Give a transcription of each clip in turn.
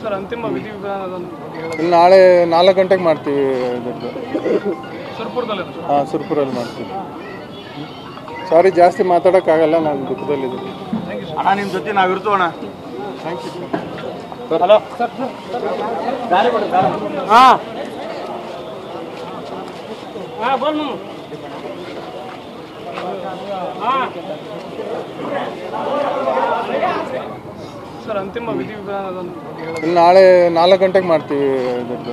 Sir ಅಂತಿಮ ವಿಧಿವಿಧಾನದ ಬಗ್ಗೆ ಇಲ್ಲಿ ನಾಳೆ 4 ಗಂಟೆಗೆ ಮಾಡ್ತೀವಿ ಇದರದ್ದು. ಸುರ್ಪುರದಲ್ಲಿ ಹಾಂ, ಸುರ್ಪುರಲ್ಲಿ ಮಾಡ್ತೀವಿ. ಸಾರಿ, ಜಾಸ್ತಿ ಮಾತಾಡೋಕ್ಕಾಗಲ್ಲ, ನಾನು ದುಃಖದಲ್ಲಿದ್ದೀನಿ. ಅಣ್ಣ ನಿಮ್ಮ ಜೊತೆ ನಾವಿರ್ತೀವಿ ಅಣ್ಣ. Thank you. ಹಲೋ ಸರ್, ಹಾಂ ಹಾಂ ಬೋಲ್ ಹಾಂ ಸರ್ ಅಂತಿಮ ವಿಧಿವಿಧಾನದ ಬಗ್ಗೆ ಇಲ್ಲಿ ನಾಳೆ 4 ಗಂಟೆಗೆ ಮಾಡ್ತೀವಿ ಇದರದ್ದು.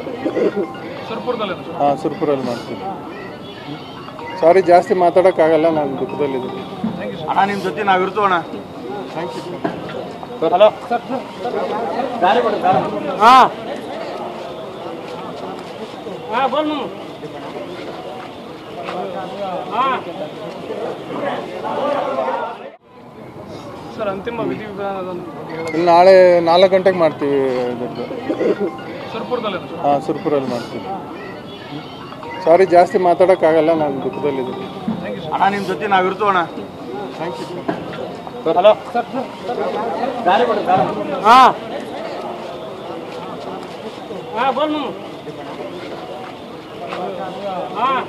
ಸುರ್ಪುರದಲ್ಲಿ ಹಾಂ, ಸುರ್ಪುರಲ್ಲಿ ಮಾಡ್ತೀವಿ. ಸಾರಿ, ಜಾಸ್ತಿ ಮಾತಾಡೋಕ್ಕಾಗಲ್ಲ, ನಾನು ದುಃಖದಲ್ಲಿದ್ದೀನಿ. ಅಣ್ಣ ನಿಮ್ಮ ಜೊತೆ ನಾವಿರ್ತೀವಿ ಅಣ್ಣ. Thank you. ಹಲೋ ಸರ್, ಹಾಂ ಹಾಂ ಬೋಲ್ ಹಾಂ ಸರ್ ಅಂತಿಮ ವಿಧಿವಿಧಾನದ ಬಗ್ಗೆ ಇಲ್ಲಿ ನಾಳೆ 4 ಗಂಟೆಗೆ ಮಾಡ್ತೀವಿ ಇದರದ್ದು. ಸುರ್ಪುರದಲ್ಲಿ ಹಾಂ, ಸುರ್ಪುರಲ್ಲಿ ಮಾಡ್ತೀವಿ. ಸಾರಿ, ಜಾಸ್ತಿ ಮಾತಾಡೋಕ್ಕಾಗಲ್ಲ, ನಾನು ದುಃಖದಲ್ಲಿದ್ದೀನಿ. ಅಣ್ಣ ನಿಮ್ಮ ಜೊತೆ ನಾವಿರ್ತೀವಿ ಅಣ್ಣ. Thank you. ಹಲೋ ಸರ್, ಹಾಂ ಹಾಂ ಬೋಲ್ ಹಾಂ